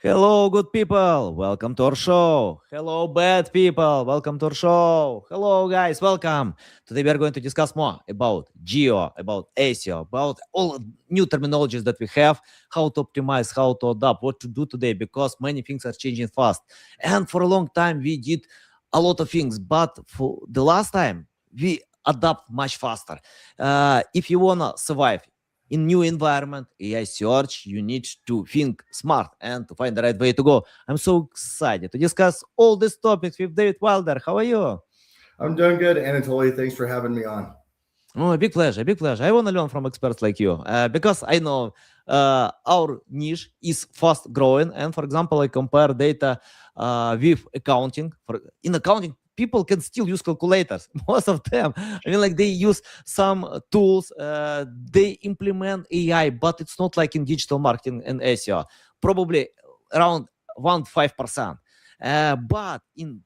Hello, good people. Welcome to our show. Hello, bad people. Welcome to our show. Hello, guys. Welcome. Today we are going to discuss more about geo, about SEO, about all new terminologies that we have, how to optimize, how to adapt, what to do today, because many things are changing fast. And for a long time, we did a lot of things, but for the last time, we adapt much faster. If you want to survive in new environment, AI search, you need to think smart and to find the right way to go. I'm so excited to discuss all these topics with David Wilder. How are you? I'm doing good, Anatoly. Thanks for having me on. Oh, a big pleasure, big pleasure. I want to learn from experts like you because I know our niche is fast growing. And for example, I compare data with accounting. In accounting, people can still use calculators. Most of them, I mean, like they use some tools, they implement AI, but it's not like in digital marketing and SEO. Probably around 1-5%. But in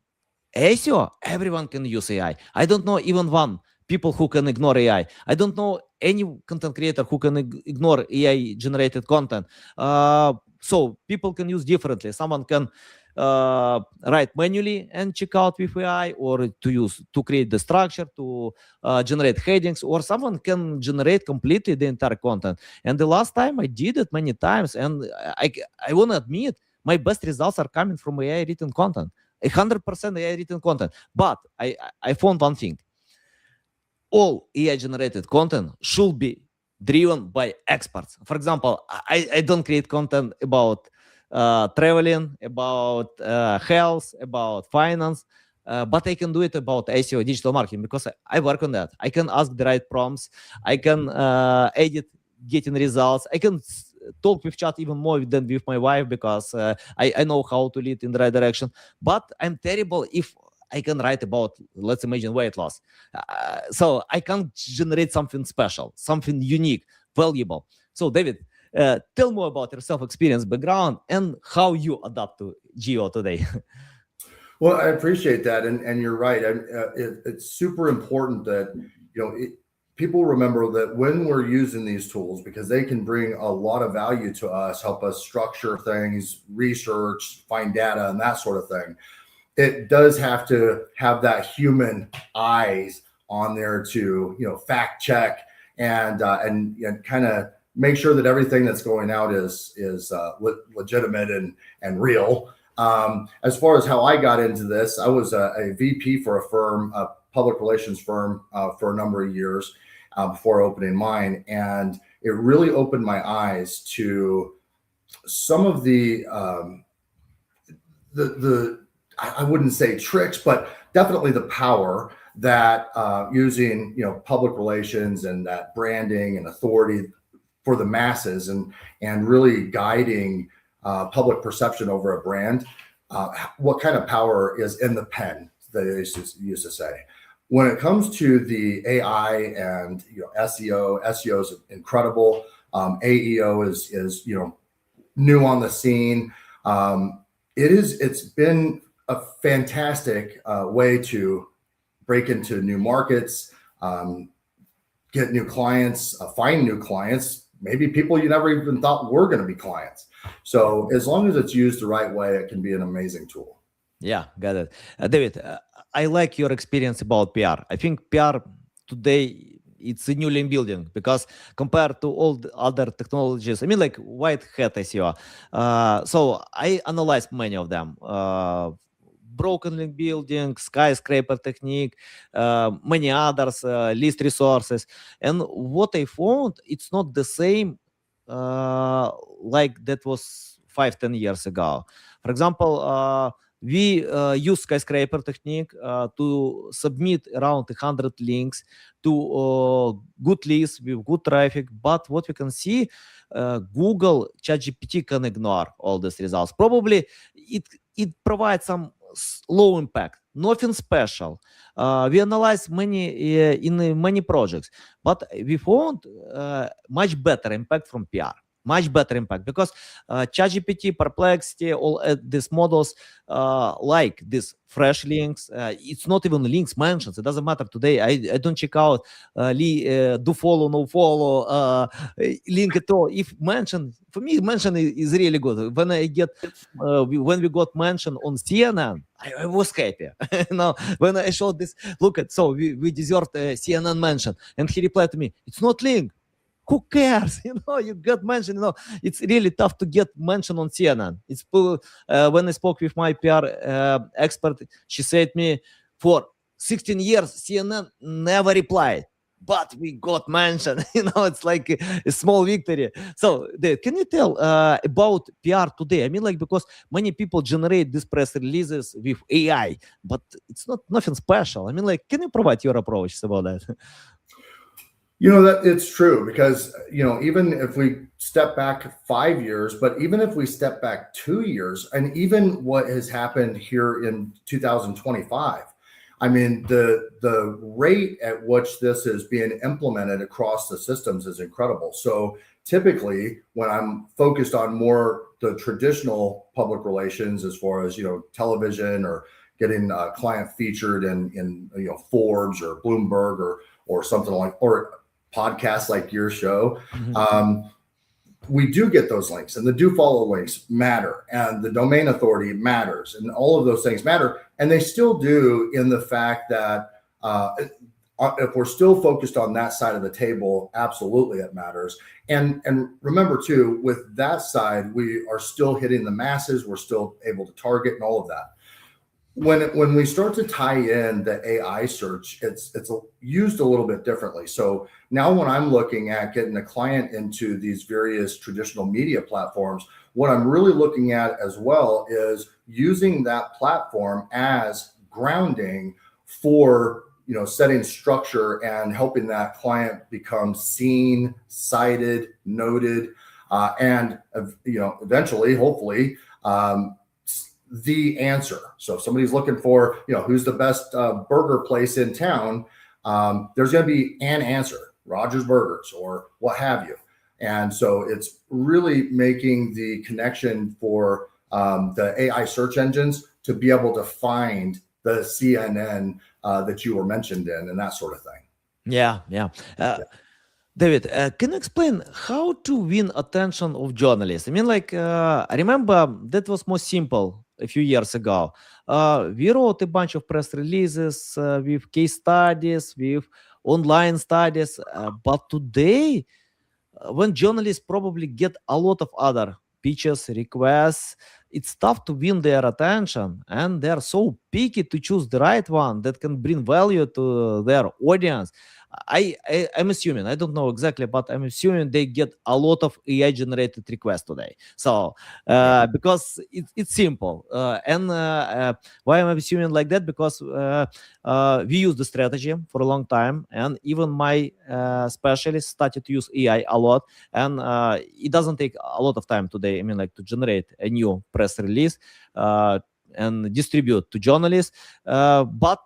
SEO, everyone can use AI. I don't know even one people who can ignore AI. I don't know any content creator who can ignore AI generated content. So people can use differently. Someone can write manually and check out with AI, or to create the structure, to generate headings, or someone can generate completely the entire content. And the last time I did it many times, and I want to admit my best results are coming from AI written content. 100% AI written content. But I found one thing. All AI generated content should be driven by experts. For example, I don't create content about traveling, about health, about finance, but I can do it about SEO, digital marketing, because I work on that. I can ask the right prompts. I can edit getting results. I can talk with chat even more than with my wife, because I know how to lead in the right direction. But I'm terrible if I can write about, let's imagine, weight loss. So I can't generate something special, something unique, valuable. So David, tell more about your self-experience, background, and how you adapt to geo today. Well, I appreciate that, and you're right. It's super important that people remember that when we're using these tools, because they can bring a lot of value to us, help us structure things, research, find data, and that sort of thing. It does have to have that human eyes on there to fact check and kind of make sure that everything that's going out is legitimate and real. As far as how I got into this, I was a VP for a firm, a public relations firm, for a number of years before opening mine, and it really opened my eyes to some of the I wouldn't say tricks, but definitely the power that using public relations and that branding and authority for the masses and really guiding public perception over a brand, what kind of power is in the pen, they used to say. When it comes to the AI and SEO is incredible. AEO is new on the scene. It's been a fantastic way to break into new markets, get new clients, find new clients, maybe people you never even thought were going to be clients. So as long as it's used the right way, it can be an amazing tool. Yeah, got it. David, I like your experience about PR. I think PR today, it's a new lane building, because compared to all the other technologies, I mean, like white hat SEO. So I analyzed many of them. Broken link building, skyscraper technique, many others, list resources. And what I found, it's not the same like that was 5-10 years ago. For example, we use skyscraper technique to submit around 100 links to good lists with good traffic. But what we can see, Google, ChatGPT can ignore all these results. Probably it provides some low impact, nothing special. We analyzed many in many projects, but we found much better impact from PR. much better impact, because ChatGPT, Perplexity, all these models like these fresh links. It's not even links mentions. It doesn't matter today. I don't check out do follow, no follow, link at all. If mention, for me, mention is really good. When I get when we got mentioned on CNN, I was happy. When I showed this, look at, so we deserved a CNN mention, and he replied to me, "It's not link. Who cares?" You got mentioned. It's really tough to get mentioned on CNN. It's when I spoke with my PR expert, she said me, for 16 years CNN never replied, but we got mentioned. It's like a small victory. So Dave, can you tell about PR today? I mean, like, because many people generate these press releases with AI, but it's not nothing special. I mean, like, can you provide your approach about that? That it's true, because even if we step back 5 years, but even if we step back 2 years, and even what has happened here in 2025, I mean, the rate at which this is being implemented across the systems is incredible. So typically, when I'm focused on more the traditional public relations, as far as television, or getting a client featured in Forbes or Bloomberg or something like, or podcasts like your show, we do get those links, and the do follow links matter, and the domain authority matters, and all of those things matter. And they still do, in the fact that if we're still focused on that side of the table, absolutely it matters. And remember too, with that side, we are still hitting the masses, we're still able to target and all of that. When we start to tie in the AI search, it's used a little bit differently. So now when I'm looking at getting a client into these various traditional media platforms, what I'm really looking at as well is using that platform as grounding for setting structure and helping that client become seen, cited, noted, and eventually, hopefully, the answer. So if somebody's looking for, who's the best burger place in town, there's going to be an answer, Rogers Burgers or what have you. And so it's really making the connection for the AI search engines to be able to find the CNN that you were mentioned in, and that sort of thing. Yeah. David, can you explain how to win attention of journalists? I mean, like, I remember that was more simple a few years ago. We wrote a bunch of press releases with case studies, with online studies. But today, when journalists probably get a lot of other pitches, requests, it's tough to win their attention. And they're so picky to choose the right one that can bring value to their audience. I'm assuming, I don't know exactly, but I'm assuming they get a lot of AI generated requests today. So because it's simple, and why I'm assuming like that, because we use the strategy for a long time, and even my specialists started to use AI a lot, and it doesn't take a lot of time today. I mean, like, to generate a new press release and distribute to journalists, but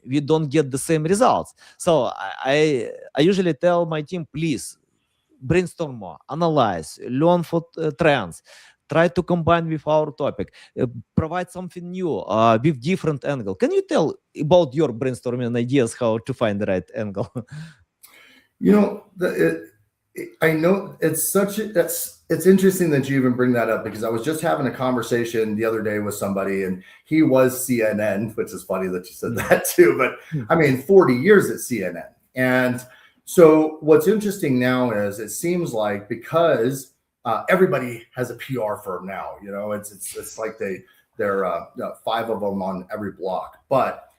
we don't get the same results. So I usually tell my team, please brainstorm more, analyze, learn for trends, try to combine with our topic, provide something new with different angle. Can you tell about your brainstorming ideas, how to find the right angle? I know it's interesting that you even bring that up, because I was just having a conversation the other day with somebody, and he was CNN, which is funny that you said that too, but I mean, 40 years at CNN. And so what's interesting now is it seems like, because everybody has a PR firm now, it's like they're 5 of them on every block, but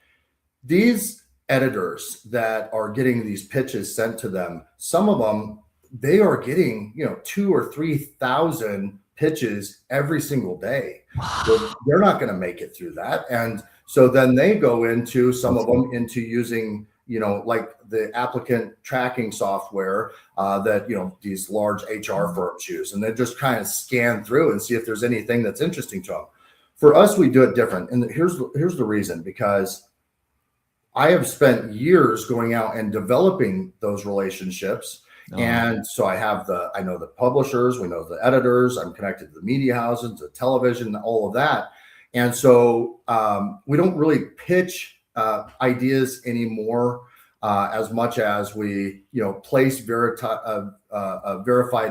these editors that are getting these pitches sent to them, some of them, they are getting 2,000 or 3,000 pitches every single day. So they're not going to make it through that. And so then they go into, some of them, into using like the applicant tracking software that these large HR firms use, and they just kind of scan through and see if there's anything that's interesting to them. For us, we do it different, and here's the reason: because I have spent years going out and developing those relationships And so I know the publishers, we know the editors, I'm connected to the media houses, the television, all of that. And so we don't really pitch ideas anymore as much as we, place verified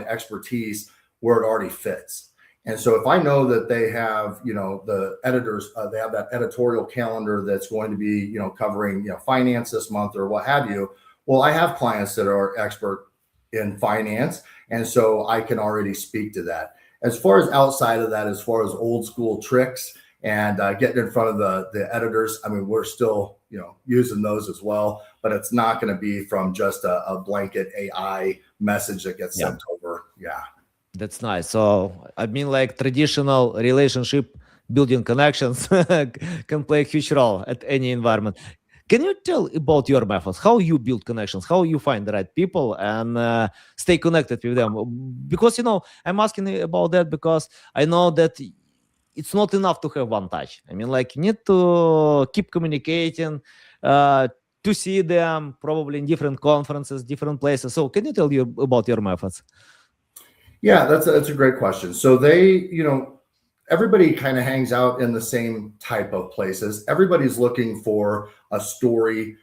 expertise where it already fits. And so if I know that they have, the editors, they have that editorial calendar that's going to be, covering, finance this month or what have you. Well, I have clients that are expert in finance. And so I can already speak to that. As far as outside of that, as far as old school tricks and getting in front of the editors, I mean, we're still, using those as well, but it's not going to be from just a blanket AI message that gets sent over. Yeah. That's nice. So I mean, like traditional relationship building connections can play a huge role at any environment. Can you tell about your methods? How you build connections? How you find the right people and stay connected with them? Because I'm asking about that because I know that it's not enough to have one touch. I mean, like you need to keep communicating, to see them probably in different conferences, different places. So can you tell you about your methods? Yeah, that's a great question. So everybody kind of hangs out in the same type of places. Everybody's looking for a story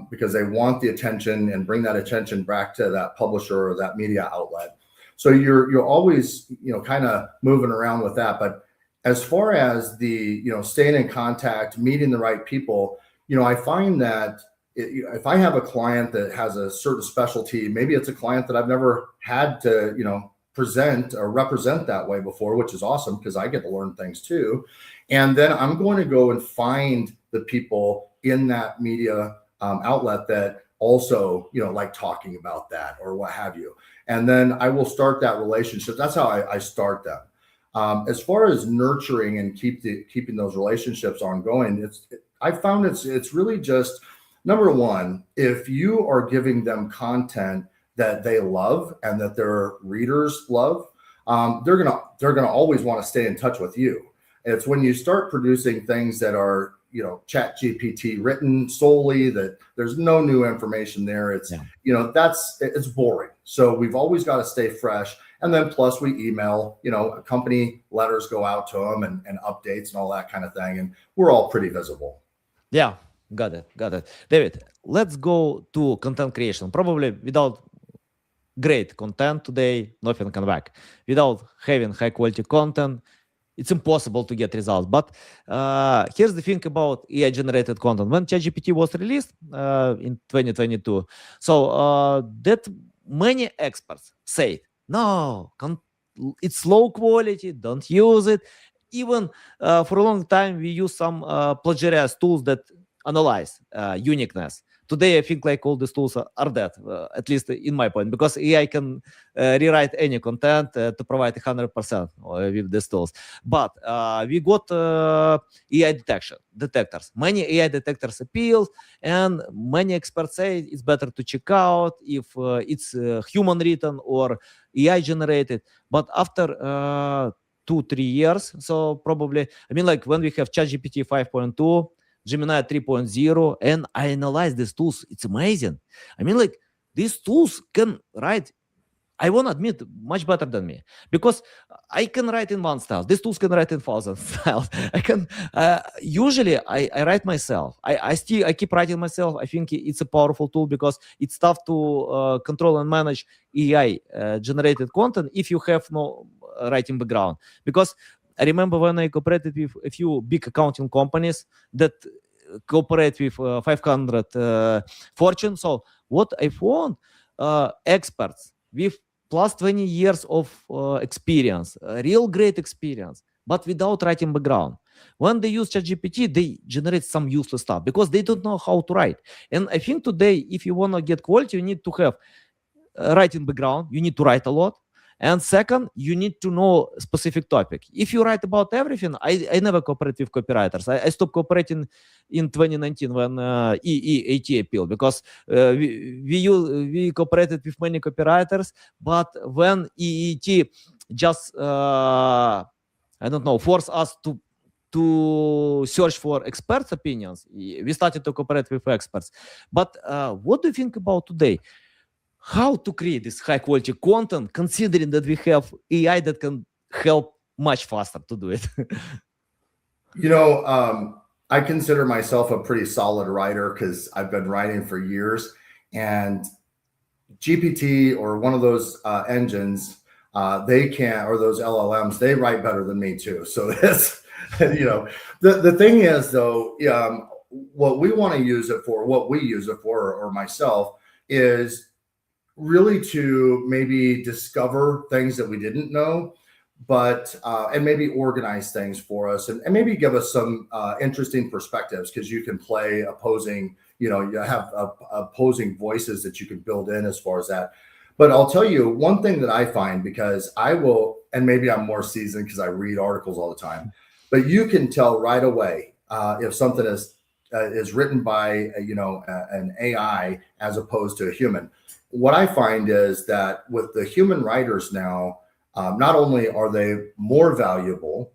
because they want the attention and bring that attention back to that publisher or that media outlet. So you're always, kind of moving around with that. But as far as the, staying in contact, meeting the right people, I find that if I have a client that has a certain specialty, maybe it's a client that I've never had to, present or represent that way before, which is awesome because I get to learn things too. And then I'm going to go and find the people in that media outlet that also, like talking about that or what have you. And then I will start that relationship. That's how I start them. As far as nurturing and keeping those relationships ongoing, I found it's really just number one, if you are giving them content that they love and that their readers love, they're gonna always want to stay in touch with you. It's when you start producing things that are Chat GPT written solely, that there's no new information there. It's it's boring. So we've always got to stay fresh. And then plus we email, company letters go out to them and updates and all that kind of thing. And we're all pretty visible. Yeah, got it. David, let's go to content creation. Probably without great content today, nothing can work. Without having high quality content, it's impossible to get results. But here's the thing about AI generated content. When ChatGPT was released in 2022, so that many experts say, no, it's low quality, don't use it. Even for a long time, we use some plagiarized tools that analyze uniqueness. Today, I think like all these tools are dead, at least in my point, because AI can rewrite any content to provide 100% with these tools. But we got AI detectors. Many AI detectors appeal, and many experts say it's better to check out if it's human written or AI generated. But after 2-3 years, so probably, I mean, like when we have ChatGPT 5.2, Gemini 3.0, and I analyze these tools. It's amazing. I mean, like these tools can write, I won't admit, much better than me, because I can write in one style. These tools can write in 1,000 styles. I can usually I write myself. I keep writing myself. I think it's a powerful tool because it's tough to control and manage AI generated content if you have no writing background. Because I remember when I cooperated with a few big accounting companies that cooperate with 500 Fortune. So what I found, experts with plus 20 years of experience, real great experience, but without writing background. When they use ChatGPT, they generate some useless stuff because they don't know how to write. And I think today, if you want to get quality, you need to have writing background. You need to write a lot. And second, you need to know specific topic. If you write about everything, I never cooperate with copywriters. I stopped cooperating in 2019 when EEAT appealed, because we cooperated with many copywriters, but when EET just forced us to search for experts' opinions, we started to cooperate with experts. But what do you think about today? how to create this high quality content, considering that we have AI that can help much faster to do it. I consider myself a pretty solid writer because I've been writing for years, and GPT or one of those engines, they can, or those LLMs, they write better than me too. So this, the thing is though, what we want to use it for, what we use it for, or myself, is really to maybe discover things that we didn't know, but and maybe organize things for us, and maybe give us some interesting perspectives, because you can play opposing, you have opposing voices that you can build in as far as that. But I'll tell you one thing that I find, because I will, and maybe I'm more seasoned because I read articles all the time, but you can tell right away if something is written by an AI as opposed to a human. What I find is that with the human writers now, not only are they more valuable,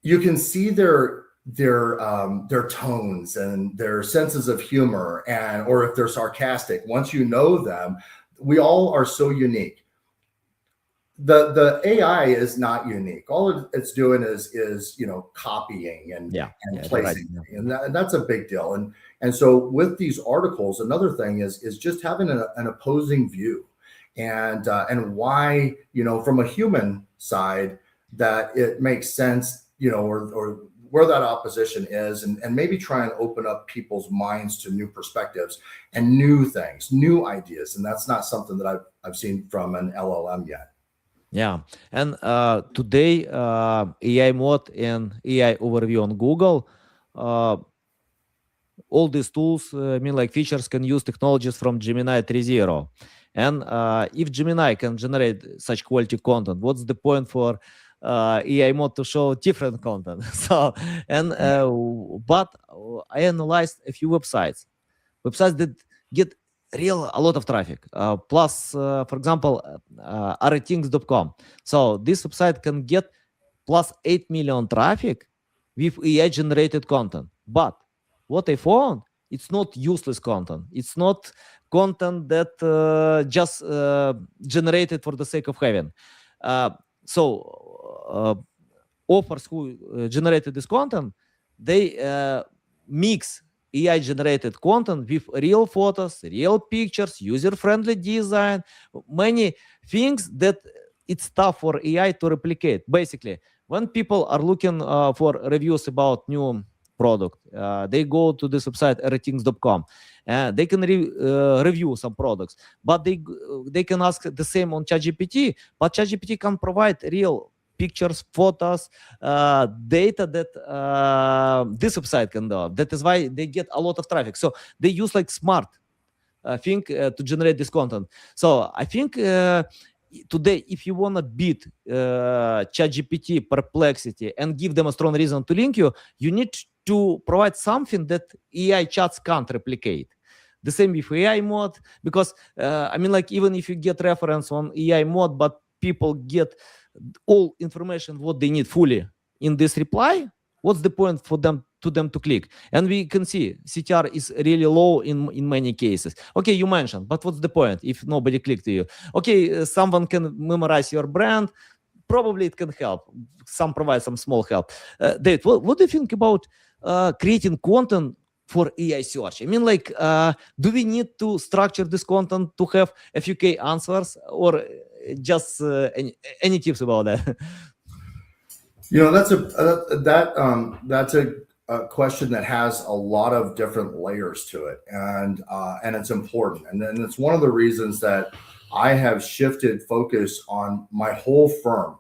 you can see their tones and their senses of humor, or if they're sarcastic. Once you know them, we all are so unique. The AI is not unique. All it's doing is copying and placing, right. And that's a big deal. And so with these articles, another thing is just having an opposing view. And why, from a human side, that it makes sense, or where that opposition is, and maybe try and open up people's minds to new perspectives and new things, new ideas. And that's not something that I've seen from an LLM yet. Yeah. And today, AI mode and AI overview on Google, all these tools, features can use technologies from Gemini 3.0. And if Gemini can generate such quality content, what's the point for AI mode to show different content? But I analyzed a few websites that get a lot of traffic. Plus, for example, ratings.com. So this website can get plus 8 million traffic with AI generated content. But what I found, it's not useless content. It's not content that just generated for the sake of having. Authors who generated this content, they mix AI generated content with real photos, real pictures, user-friendly design, many things that it's tough for AI to replicate. Basically, when people are looking for reviews about new product, they go to this website ratings.com. They can review some products, but they can ask the same on ChatGPT, but ChatGPT can provide real pictures, photos, data that this website can do. That is why they get a lot of traffic. So they use smart thing to generate this content. So I think today, if you want to beat ChatGPT, Perplexity, and give them a strong reason to link you, you need to provide something that AI chats can't replicate. The same with AI mode, because even if you get reference on AI mode, but people get all information what they need fully in this reply, what's the point for them to click? And we can see CTR is really low in many cases. Okay, you mentioned, but what's the point if nobody clicked to you? Okay, someone can memorize your brand. Probably it can help. Some provide some small help. Dave, what do you think about creating content for AI search? Do we need to structure this content to have a few K answers, or just any tips about that? That's a question that has a lot of different layers to it, and it's important, and it's one of the reasons that I have shifted focus on my whole firm.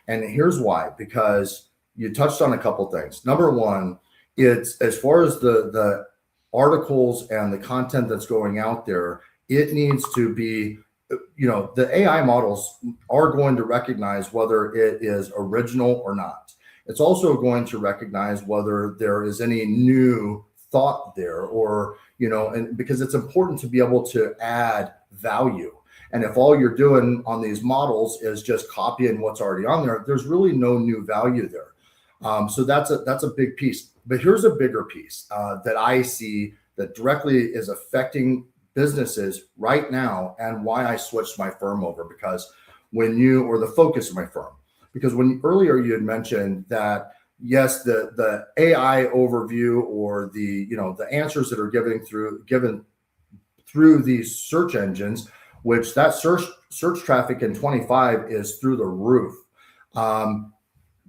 And here's why: because you touched on a couple things. Number one, it's as far as the articles and the content that's going out there, it needs to be, the AI models are going to recognize whether it is original or not. It's also going to recognize whether there is any new thought there, or, and because it's important to be able to add value. And if all you're doing on these models is just copying what's already on there, there's really no new value there. So that's a big piece. But here's a bigger piece that I see that directly is affecting businesses right now, and why I switched my firm over, because or the focus of my firm, because when earlier you had mentioned that, yes, the AI overview, or the answers that are given through these search engines, which that search traffic in 25 is through the roof.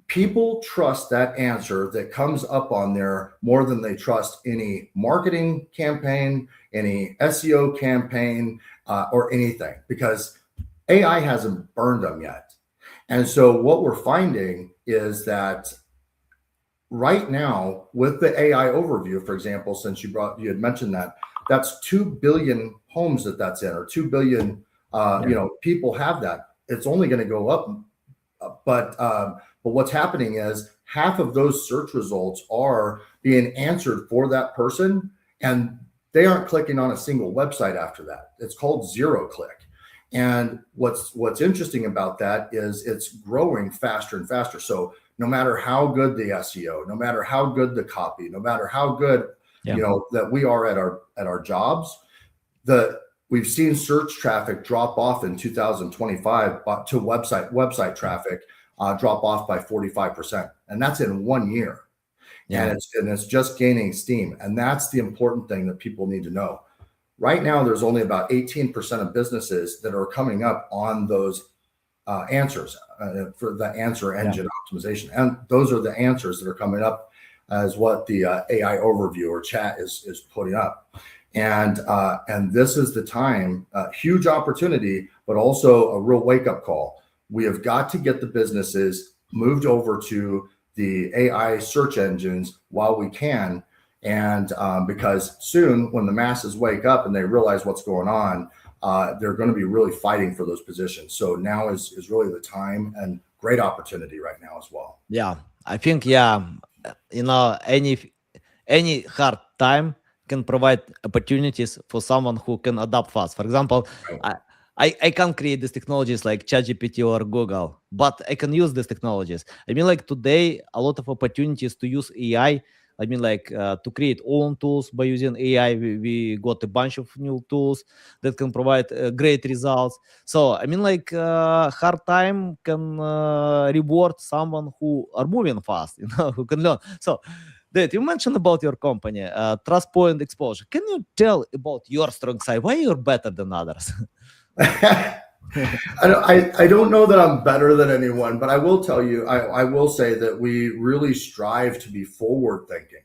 People trust that answer that comes up on there more than they trust any marketing campaign, any SEO campaign, or anything, because AI hasn't burned them yet. And so what we're finding is that right now, with the AI overview, for example, since you had mentioned that, that's 2 billion homes that's in, or 2 billion people have that. It's only going to go up. But what's happening is half of those search results are being answered for that person, and they aren't clicking on a single website after that. It's called zero click. And what's interesting about that is it's growing faster and faster. So no matter how good the SEO, no matter how good the copy, no matter how good that we are at our jobs, we've seen search traffic drop off in 2025 to website traffic drop off by 45%, and that's in 1 year. And it's just gaining steam, and that's the important thing that people need to know. Right now, there's only about 18% of businesses that are coming up on those answers for the answer engine optimization, and those are the answers that are coming up as what the AI overview or chat is putting up. And this is the time, huge opportunity, but also a real wake-up call. We have got to get the businesses moved over to the AI search engines while we can. And because soon, when the masses wake up and they realize what's going on, they're going to be really fighting for those positions. So now is really the time, and great opportunity right now as well. Yeah, I think, any hard time can provide opportunities for someone who can adapt fast. For example, I can't create these technologies like ChatGPT or Google, but I can use these technologies. I mean, like today, a lot of opportunities to use AI. I mean, like to create own tools by using AI. We got a bunch of new tools that can provide great results. So, I mean, like hard time can reward someone who are moving fast, who can learn. So, Dave, you mentioned about your company, Trustpoint Xposure. Can you tell about your strong side? Why you're better than others? I don't know that I'm better than anyone, but I will tell you, I will say that we really strive to be forward thinking.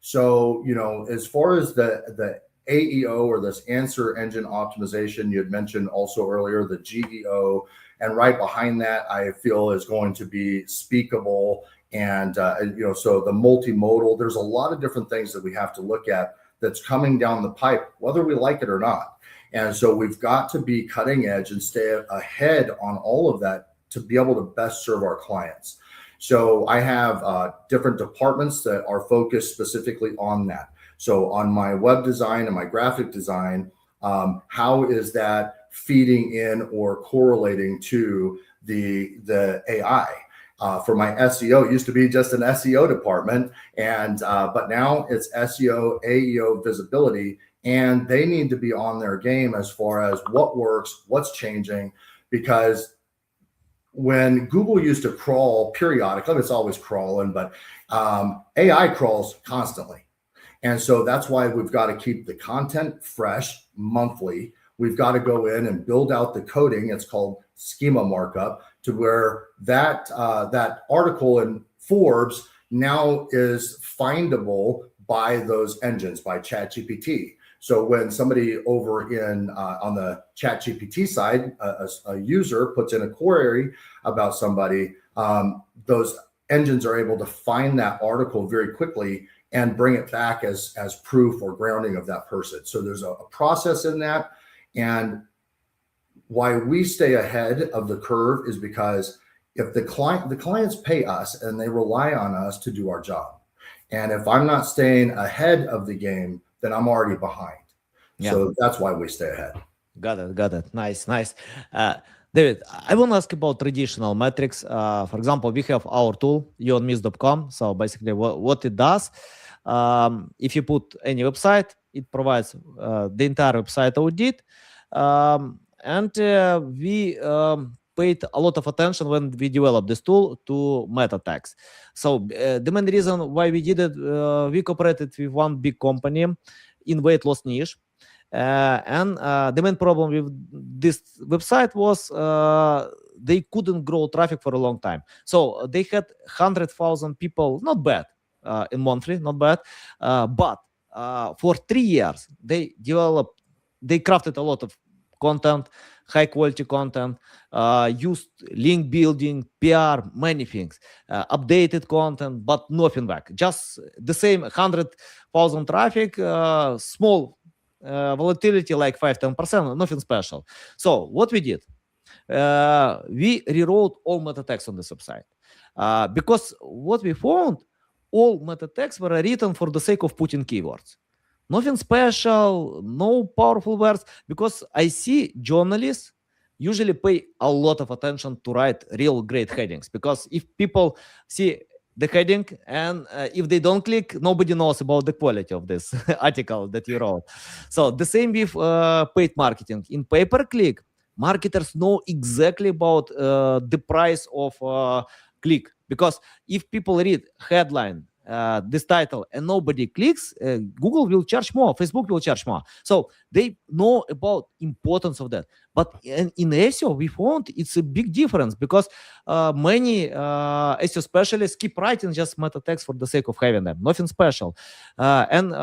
So, as far as the AEO, or this answer engine optimization, you had mentioned also earlier, the GEO, and right behind that, I feel is going to be speakable. And, so the multimodal, there's a lot of different things that we have to look at that's coming down the pipe, whether we like it or not. And so we've got to be cutting edge and stay ahead on all of that to be able to best serve our clients. So I have different departments that are focused specifically on that. So on my web design and my graphic design, how is that feeding in or correlating to the AI? For my SEO, it used to be just an SEO department, and but now it's SEO, AEO, visibility, and they need to be on their game as far as what works, what's changing, because when Google used to crawl periodically, it's always crawling, but AI crawls constantly. And so that's why we've got to keep the content fresh monthly. We've got to go in and build out the coding. It's called schema markup, to where that article in Forbes now is findable by those engines, by ChatGPT. So when somebody over in on the ChatGPT side, a user puts in a query about somebody, those engines are able to find that article very quickly and bring it back as proof or grounding of that person. So there's a process in that. And why we stay ahead of the curve is because if the clients pay us and they rely on us to do our job. And if I'm not staying ahead of the game, then I'm already behind. Yeah. So that's why we stay ahead. Got it. Nice. David, I want to ask about traditional metrics. For example, we have our tool, youonmiss.com. So basically what it does, If you put any website, it provides the entire website audit. And we paid a lot of attention when we developed this tool to meta tags. So the main reason why we did it, we cooperated with one big company in weight loss niche. And the main problem with this website was they couldn't grow traffic for a long time. So they had 100,000 people, not bad, in monthly, not bad. But for 3 years, they crafted a lot of content, high quality content, used link building, PR, many things, updated content, but nothing back. Just the same 100,000 traffic, small volatility like 5-10%, nothing special. So what we did, we rewrote all meta tags on this website, because what we found, all meta tags were written for the sake of putting keywords. Nothing special, no powerful words, because I see journalists usually pay a lot of attention to write real great headings, because if people see the heading and if they don't click, nobody knows about the quality of this article that you wrote. So the same with paid marketing. In pay-per-click, marketers know exactly about the price of click, because if people read headline, this title, and nobody clicks, Google will charge more, Facebook will charge more. So they know about importance of that. But in SEO, we found it's a big difference, because many SEO specialists keep writing just meta tags for the sake of having them, nothing special. And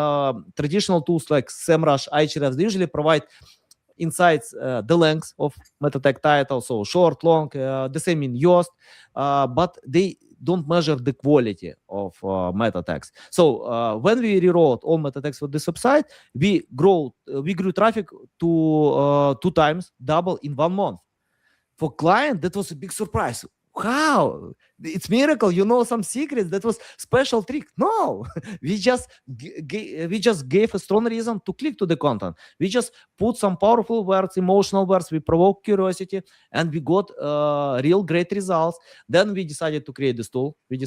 traditional tools like SEMrush, Ahrefs, they usually provide insights, the length of meta tag title, so short, long, the same in Yoast, but they don't measure the quality of meta tags. So when we rewrote all meta tags for this website, we grew traffic to 2 times, double in 1 month. For client, that was a big surprise. How? It's miracle, some secrets, that was special trick. No, we just gave a strong reason to click to the content. We just put some powerful words, emotional words, we provoke curiosity, and we got real great results. Then we decided to create this tool. We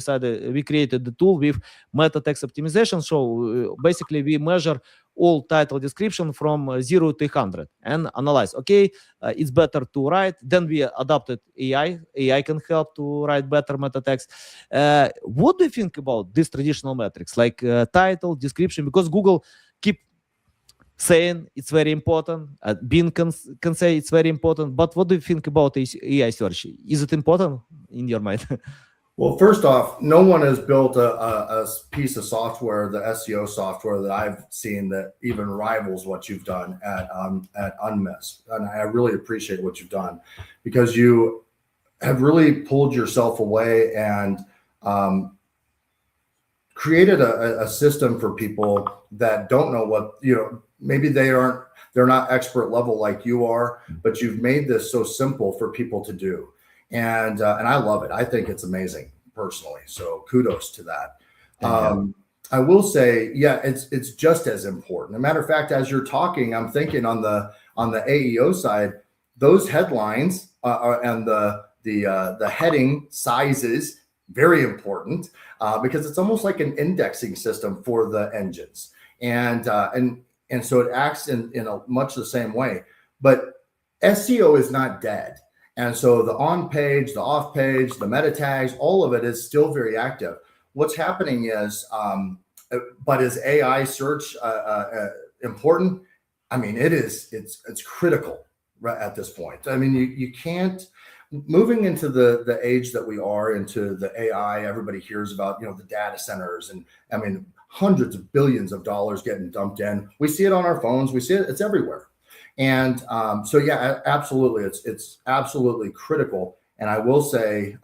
created the tool with meta text optimization. So basically we measure all title description from 0 to 100 and analyze, okay, it's better to write. Then we adopted AI. AI can help to write better meta text. What do you think about these traditional metrics like title, description? Because Google keep saying it's very important. Bing can say it's very important. But what do you think about AI search? Is it important in your mind? Well, first off, no one has built a piece of software, the SEO software that I've seen, that even rivals what you've done at Unmiss. And I really appreciate what you've done, because you have really pulled yourself away and created a system for people that don't know what, maybe they're not expert level like you are, but you've made this so simple for people to do. And I love it. I think it's amazing personally. So kudos to that. I will say, yeah, it's just as important. As a matter of fact, as you're talking, I'm thinking on the AEO side, those headlines and the heading sizes, very important, because it's almost like an indexing system for the engines. And so it acts in a much the same way. But SEO is not dead. And so the on page, the off page, the meta tags, all of it is still very active. What's happening is, but is AI search important? I mean, it's critical right at this point. I mean, you can't, moving into the age that we are, into the AI, everybody hears about, the data centers, and I mean, hundreds of billions of dollars getting dumped in. We see it on our phones. We see it, it's everywhere. And so, yeah, absolutely. It's absolutely critical. And I will say,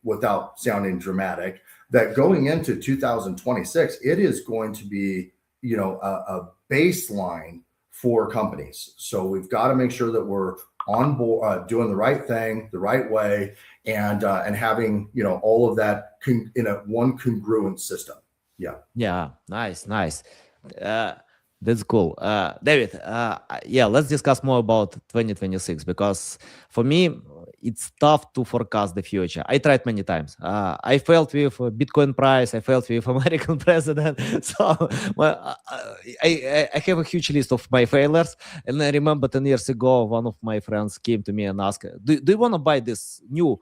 without sounding dramatic, that going into 2026, it is going to be, a baseline for companies. So we've got to make sure that we're on board, doing the right thing, the right way, and having, all of that in a one congruent system. Yeah. Yeah. Nice. That's cool. David, let's discuss more about 2026, because for me, it's tough to forecast the future. I tried many times. I failed with Bitcoin price. I failed with American president. So I have a huge list of my failures. And I remember 10 years ago, one of my friends came to me and asked, do you want to buy this new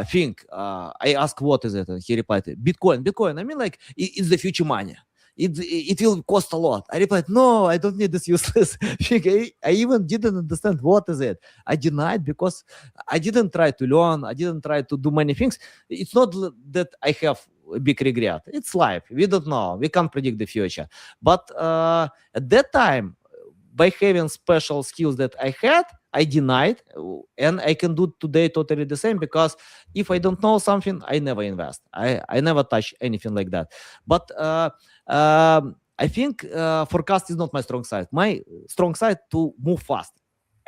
thing? I asked, what is it? And he replied, Bitcoin. I mean, like, it's the future money. It will cost a lot. I replied, no, I don't need this useless thing. I even didn't understand what is it. I denied because I didn't try to learn. I didn't try to do many things. It's not that I have a big regret. It's life. We don't know. We can't predict the future. But at that time, by having special skills that I had, I denied, and I can do today totally the same, because if I don't know something, I never invest. I never touch anything like that. But I think forecast is not my strong side. My strong side to move fast.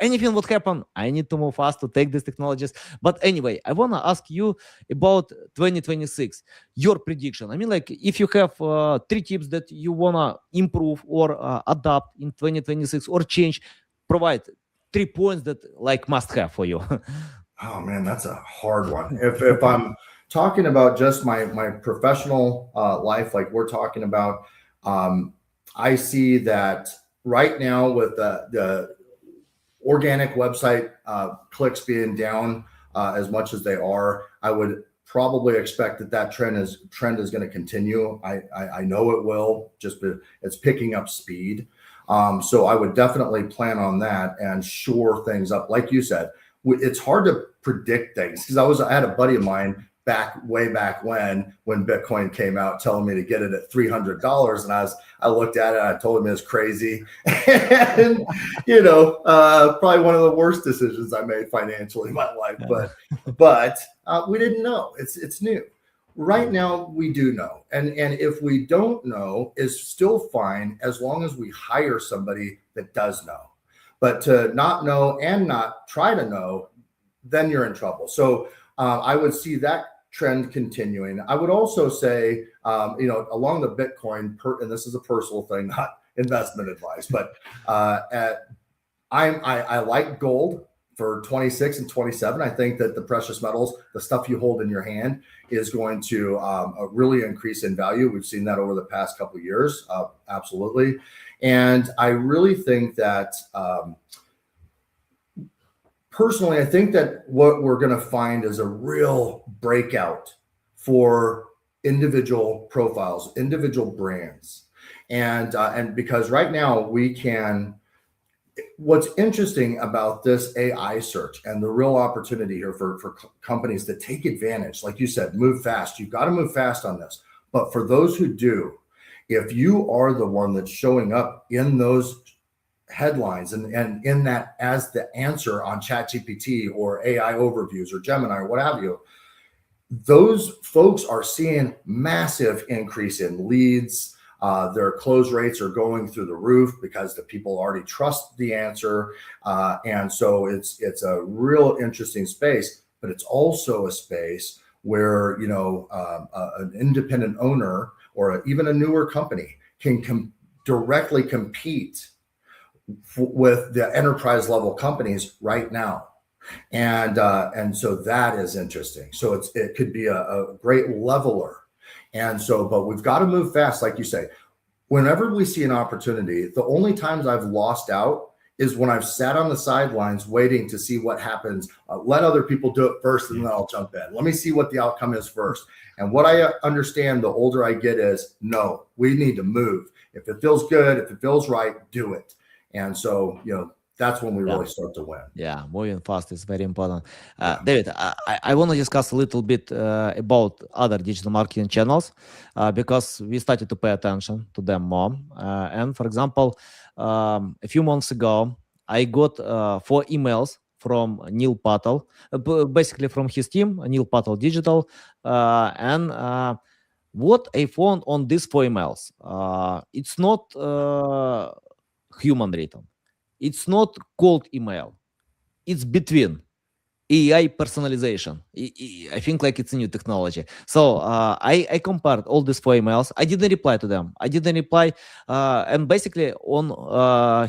Anything would happen, I need to move fast to take these technologies. But anyway, I want to ask you about 2026, your prediction. I mean, like, if you have 3 tips that you want to improve or adapt in 2026 or change, provide 3 points that like must have for you. Oh man, that's a hard one. If I'm talking about just my professional life, like we're talking about, I see that right now with the organic website clicks being down as much as they are, I would probably expect that trend is going to continue. I know it will, just it's picking up speed. So I would definitely plan on that and shore things up. Like you said, it's hard to predict things, because I had a buddy of mine way back when Bitcoin came out, telling me to get it at $300, and I looked at it, and I told him it was crazy, and probably one of the worst decisions I made financially in my life. But we didn't know. It's new. Right now we do know, and if we don't know, is still fine as long as we hire somebody that does know. But to not know and not try to know, then you're in trouble. So I would see that trend continuing. I would also say, along the Bitcoin, and this is a personal thing, not investment advice, but I like gold for 26 and 27. I think that the precious metals, the stuff you hold in your hand, is going to really increase in value. We've seen that over the past couple of years, absolutely. And I really think that personally, I think that what we're going to find is a real breakout for individual profiles, individual brands. And because right now we can, what's interesting about this AI search and the real opportunity here for companies that take advantage, like you said, move fast. You've got to move fast on this. But for those who do, if you are the one that's showing up in those headlines and in that as the answer on ChatGPT or AI overviews or Gemini or what have you, those folks are seeing massive increase in leads. Their close rates are going through the roof because the people already trust the answer. And so it's a real interesting space, but it's also a space where, an independent owner or even a newer company can directly compete with the enterprise level companies right now. And so that is interesting. So it could be a great leveler. And so, but we've got to move fast. Like you say, whenever we see an opportunity, the only times I've lost out is when I've sat on the sidelines waiting to see what happens. Let other people do it first, and then I'll jump in. Let me see what the outcome is first. And what I understand the older I get is, no, we need to move. If it feels good, if it feels right, do it. And so, that's when we really start to win. Yeah, moving fast is very important. David, I want to discuss a little bit about other digital marketing channels because we started to pay attention to them more. And for example, a few months ago, I got 4 emails from Neil Patel, basically from his team, Neil Patel Digital. And what I found on these 4 emails, it's not human written. It's not cold email. It's between AI personalization. I think like it's a new technology. So I compared all these 4 emails. I didn't reply to them. And basically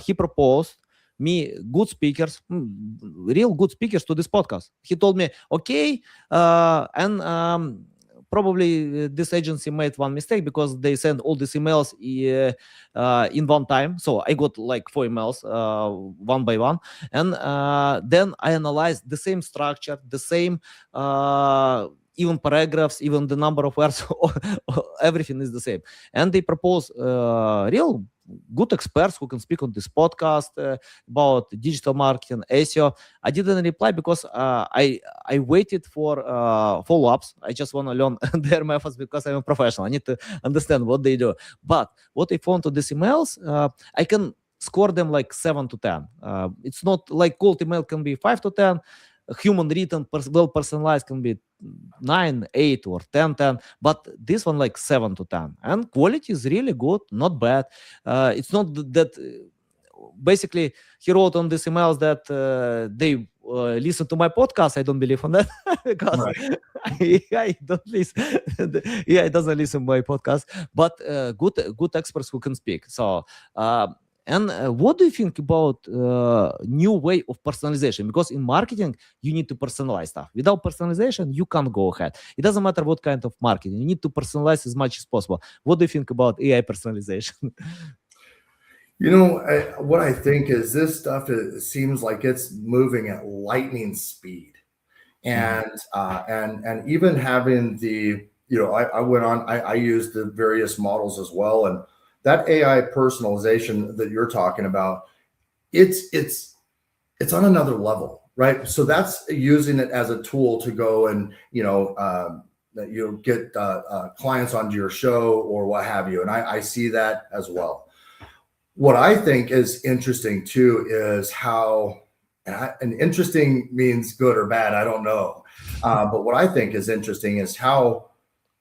he proposed me good speakers, real good speakers to this podcast. He told me, okay, and probably this agency made one mistake because they sent all these emails in one time. So I got like 4 emails one by one, and then I analyzed the same structure, the same even paragraphs, even the number of words, everything is the same. And they propose real good experts who can speak on this podcast about digital marketing, SEO. I didn't reply because I waited for follow-ups. I just want to learn their methods because I'm a professional. I need to understand what they do. But what I found to these emails, I can score them like 7 to 10. It's not like cold email can be 5 to 10. Human written, well personalized can be 9, 8, or 10, 10. But this one like 7 to 10. And quality is really good, not bad. It's not that basically he wrote on these emails that they listen to my podcast. I don't believe on that because I don't listen. It doesn't listen to my podcast, but good experts who can speak. So and what do you think about new way of personalization? Because in marketing, you need to personalize stuff. Without personalization, you can't go ahead. It doesn't matter what kind of marketing. You need to personalize as much as possible. What do you think about AI personalization? You know, what I think is this stuff seems like it's moving at lightning speed, and even having the, you know, I went on, I used the various models as well, and that AI personalization that you're talking about, it's on another level, right? So that's using it as a tool to go and, you know, get clients onto your show or what have you, and I see that as well. What I think is interesting too is how, and interesting means good or bad, I don't know. But what I think is interesting is how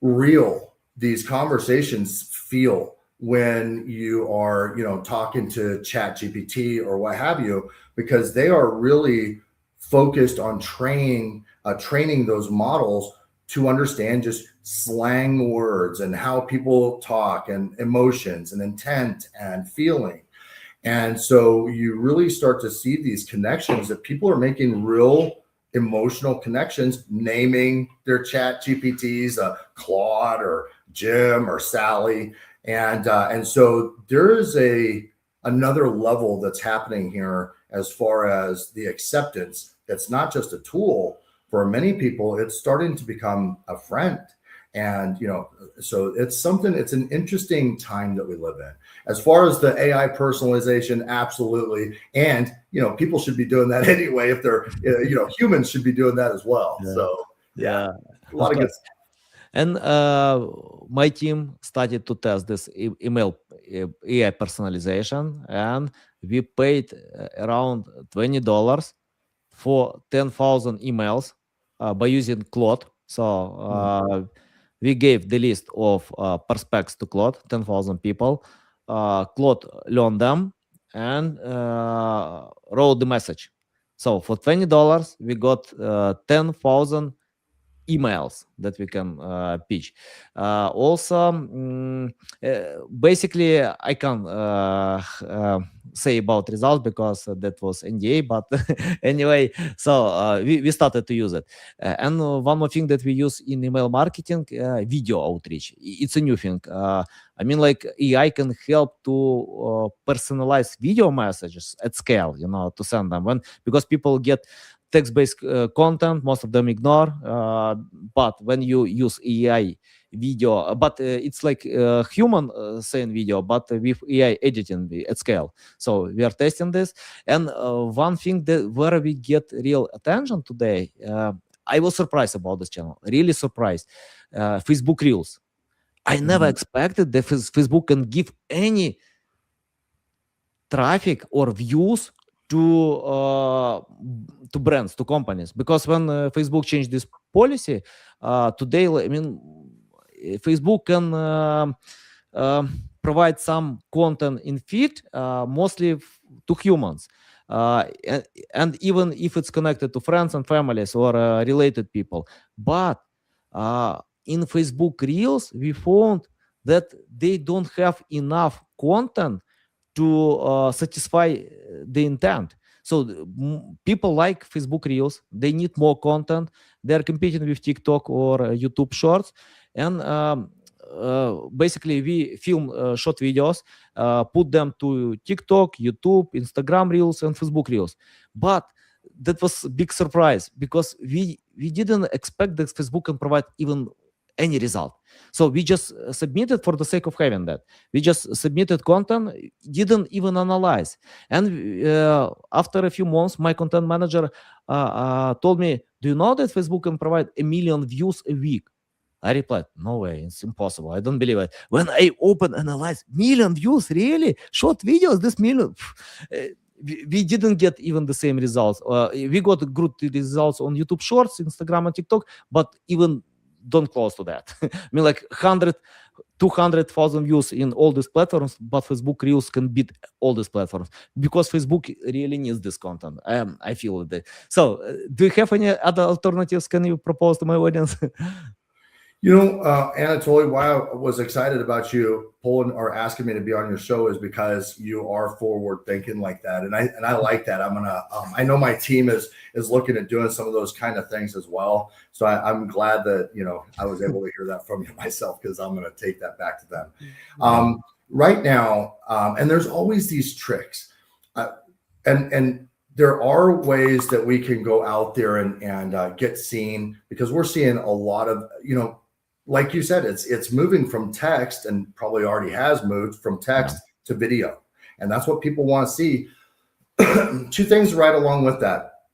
real these conversations feel when you are, you know, talking to ChatGPT or what have you, because they are really focused on training those models to understand just slang words and how people talk and emotions and intent and feeling. And so you really start to see these connections that people are making real emotional connections, naming their chat GPTs, Claude or Jim or Sally. And so there is another level that's happening here as far as the acceptance. It's not just a tool. For many people, it's starting to become a friend. And, you know, so it's an interesting time that we live in. As far as the AI personalization, absolutely. And, you know, people should be doing that anyway. If they're, you know, humans should be doing that as well. Yeah. So, yeah, a lot of good stuff. And my team started to test this email AI personalization, and we paid around $20 for 10,000 emails by using Claude. So we gave the list of prospects to Claude, 10,000 people. Claude learned them and wrote the message. So for $20, we got 10,000 emails that we can pitch. Basically, I can't say about results because that was NDA, but anyway, so we started to use it. And one more thing that we use in email marketing, video outreach. It's a new thing. I mean, like AI can help to personalize video messages at scale, you know, to send them because people get text-based content, most of them ignore. But when you use AI video, but it's like human saying video, but with AI editing at scale. So we are testing this. And one thing that where we get real attention today, I was surprised about this channel, really surprised. Facebook Reels. I never expected that Facebook can give any traffic or views to brands, to companies, because when Facebook changed this policy today, I mean, Facebook can provide some content in feed, mostly to humans, and even if it's connected to friends and families or related people. But in Facebook Reels, we found that they don't have enough content to satisfy the intent. So people like Facebook Reels. They need more content. They're competing with TikTok or YouTube Shorts, and basically we film short videos, put them to TikTok, YouTube, Instagram Reels, and Facebook Reels. But that was a big surprise because we didn't expect that Facebook can provide even any result. So we just submitted for the sake of having that. We just submitted content, didn't even analyze. And after a few months, my content manager told me, "Do you know that Facebook can provide 1 million views a week?" I replied, "No way, it's impossible. I don't believe it." When I open analyze, 1 million views, really? Short videos, this million. We didn't get even the same results. We got good results on YouTube Shorts, Instagram, and TikTok, but even don't close to that. I mean, like 100, 200,000 views in all these platforms, but Facebook Reels can beat all these platforms because Facebook really needs this content. I feel that. So, do you have any other alternatives? Can you propose to my audience? Anatoly, why I was excited about you pulling or asking me to be on your show is because you are forward thinking like that, and I like that. I'm gonna. I know my team is looking at doing some of those kind of things as well. So I'm glad that I was able to hear that from you myself, because I'm gonna take that back to them. Right now, and there's always these tricks, and there are ways that we can go out there and get seen, because we're seeing a lot of like you said, it's moving from text, and probably already has moved from text to video. And that's what people want to see. Two things right along with that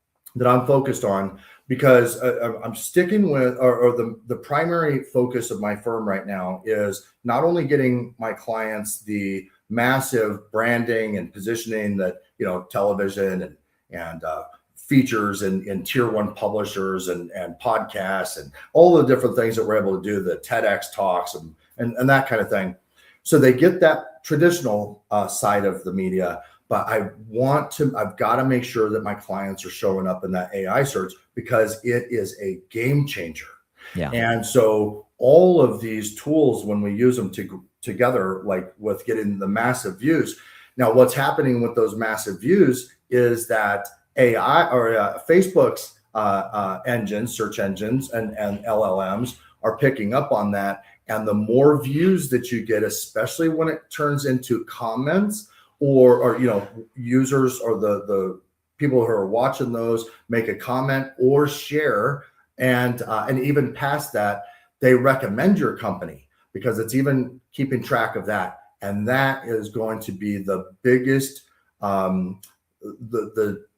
I'm focused on, because I'm sticking with, or the primary focus of my firm right now is not only getting my clients the massive branding and positioning that, television and features in tier 1 publishers and podcasts and all the different things that we're able to do, the TEDx talks and that kind of thing. So they get that traditional side of the media, but I've got to make sure that my clients are showing up in that AI search, because it is a game changer. Yeah. And so all of these tools, when we use them together, like with getting the massive views, now what's happening with those massive views is that AI or Facebook's engines, search engines and LLMs are picking up on that. And the more views that you get, especially when it turns into comments or users or the people who are watching those make a comment or share, and even past that, they recommend your company, because it's even keeping track of that. And that is going to be the biggest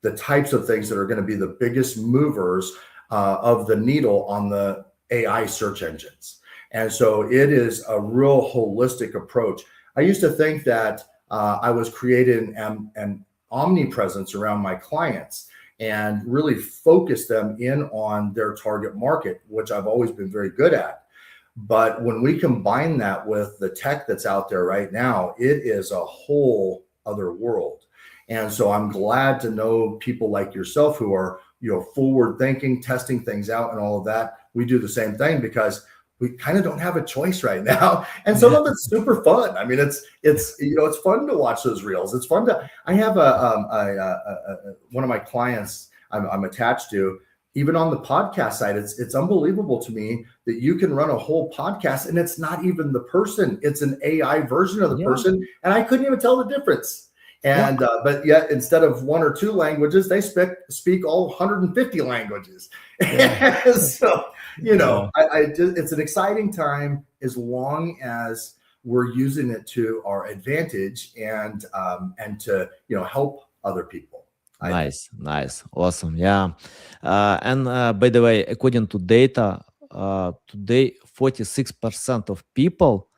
the types of things that are going to be the biggest movers of the needle on the AI search engines. And so it is a real holistic approach. I used to think that I was creating an omnipresence around my clients and really focus them in on their target market, which I've always been very good at. But when we combine that with the tech that's out there right now, it is a whole other world. And so I'm glad to know people like yourself who are, forward thinking, testing things out and all of that. We do the same thing because we kind of don't have a choice right now. And some of it's super fun. I mean, it's fun to watch those reels. It's fun I have one of my clients I'm attached to, even on the podcast side, it's unbelievable to me that you can run a whole podcast and it's not even the person. It's an AI version of the person. And I couldn't even tell the difference. And but yet, instead of 1 or 2 languages, they speak all 150 languages. So it's an exciting time, as long as we're using it to our advantage and to help other people. Nice, awesome, yeah. And by the way, according to data, today 46% of people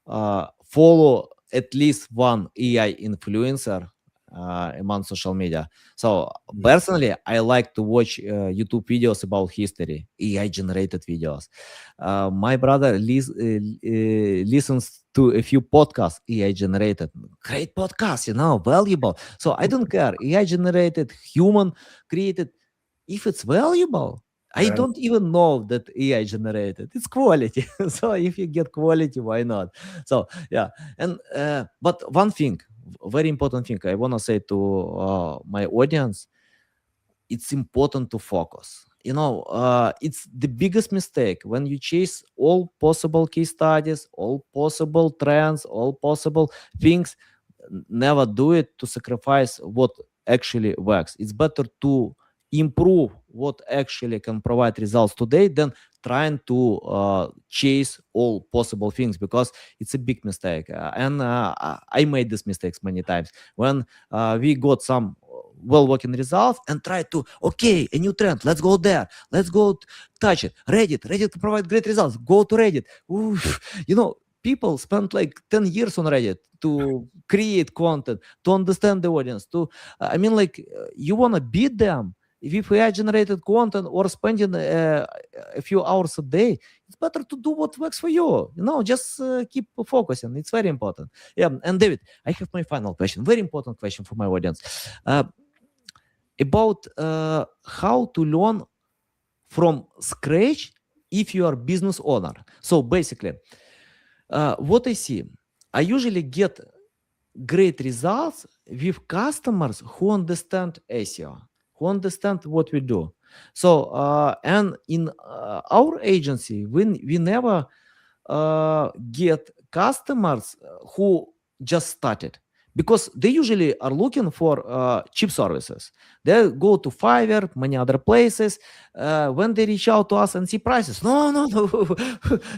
follow at least one AI influencer among social media. So personally, I like to watch YouTube videos about history, AI generated videos. My brother listens to a few podcasts, AI generated. Great podcasts, valuable. So I don't care, AI generated, human created. If it's valuable, I don't even know that AI generated. It's quality. So if you get quality, why not? So yeah. And but one thing very important thing I want to say to my audience. It's important to focus. It's the biggest mistake when you chase all possible case studies, all possible trends, all possible things. Never do it to sacrifice what actually works. It's better to improve what actually can provide results today than trying to chase all possible things, because it's a big mistake. And I made these mistakes many times when we got some well working results and try to, okay, a new trend, let's go there, let's go touch it. Reddit can provide great results, go to Reddit. Oof. People spend like 10 years on Reddit to create content, to understand the audience, you want to beat them if AI generated content or spending a few hours a day. It's better to do what works for you. Just keep focusing. It's very important. Yeah. And David, I have my final question, very important question for my audience, about how to learn from scratch if you are business owner. So basically, what I see, I usually get great results with customers who understand SEO, who understand what we do. So, and in our agency, we never get customers who just started, because they usually are looking for cheap services. They go to Fiverr, many other places. When they reach out to us and see prices, no,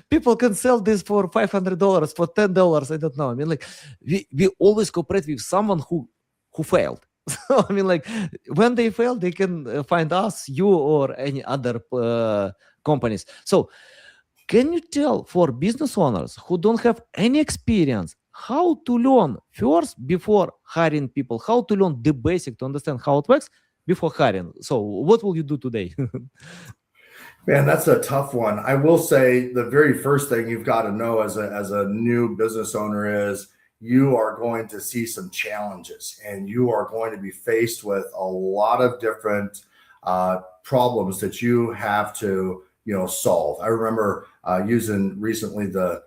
people can sell this for $500, for $10. I don't know. We always cooperate with someone who failed. So when they fail, they can find us, you, or any other companies. So can you tell for business owners who don't have any experience how to learn first before hiring people, how to learn the basic to understand how it works before hiring? So what will you do today? Man, that's a tough one. I will say the very first thing you've got to know as a new business owner is you are going to see some challenges, and you are going to be faced with a lot of different problems that you have to solve. I remember using recently the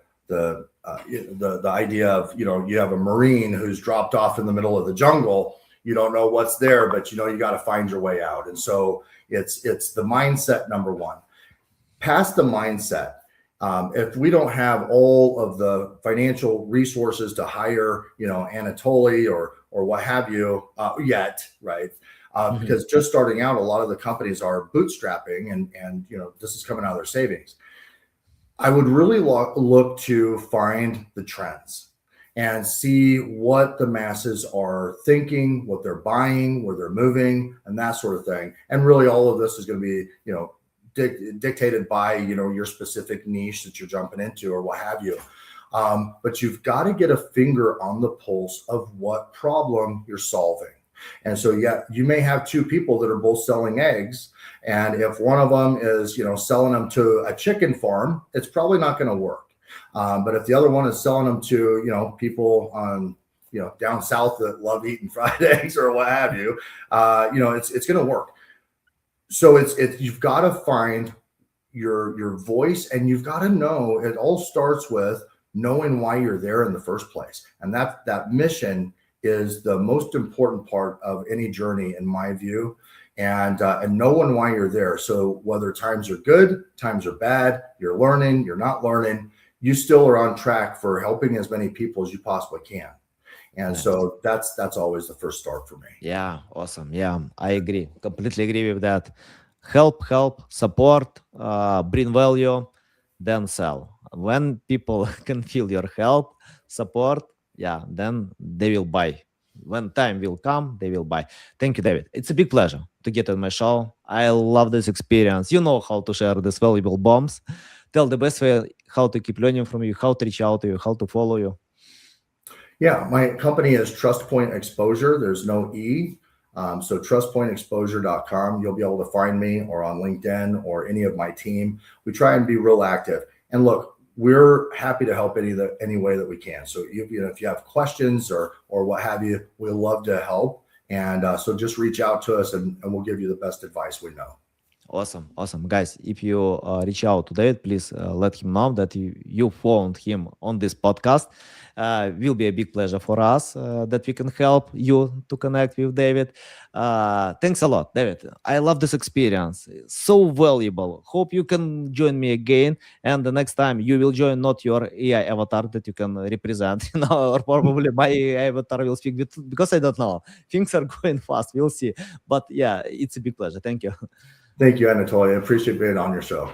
idea of you have a Marine who's dropped off in the middle of the jungle. You don't know what's there, but you got to find your way out. And so it's the mindset, number one. Past the mindset, if we don't have all of the financial resources to hire Anatoly or what have you yet, right? Because just starting out, a lot of the companies are bootstrapping, and this is coming out of their savings. I would really look to find the trends and see what the masses are thinking, what they're buying, where they're moving, and that sort of thing. And really, all of this is going to be dictated by your specific niche that you're jumping into or what have you. But you've got to get a finger on the pulse of what problem you're solving. And so, yeah, you may have two people that are both selling eggs. And if one of them is, selling them to a chicken farm, it's probably not going to work. But if the other one is selling them to, people on, down south that love eating fried eggs or what have you, it's going to work. So you've got to find your voice, and you've got to know it all starts with knowing why you're there in the first place. And that mission is the most important part of any journey, in my view, and knowing why you're there. So whether times are good, times are bad, you're learning, you're not learning, you still are on track for helping as many people as you possibly can. And so that's always the first start for me. Yeah, awesome. Yeah, I agree. Completely agree with that. Help, support, bring value, then sell. When people can feel your help, support, then they will buy. When time will come, they will buy. Thank you, David. It's a big pleasure to get on my show. I love this experience. You know how to share these valuable bombs. Tell the best way how to keep learning from you, how to reach out to you, how to follow you. Yeah, my company is Trustpoint Xposure. There's no E. So trustpointexposure.com. You'll be able to find me, or on LinkedIn, or any of my team. We try and be real active. And look, we're happy to help any way that we can. So if you have questions or what have you, we'll love to help. And so just reach out to us, and we'll give you the best advice we know. Awesome, awesome, guys. If you reach out to David, please let him know that you found him on this podcast. Will be a big pleasure for us that we can help you to connect with David. Thanks a lot, David. I love this experience. So valuable. Hope you can join me again, and the next time you will join not your AI avatar that you can represent, or probably my AI avatar will speak with, because I don't know. Things are going fast. We'll see. But yeah, it's a big pleasure. Thank you. Thank you, Anatoly. I appreciate being on your show.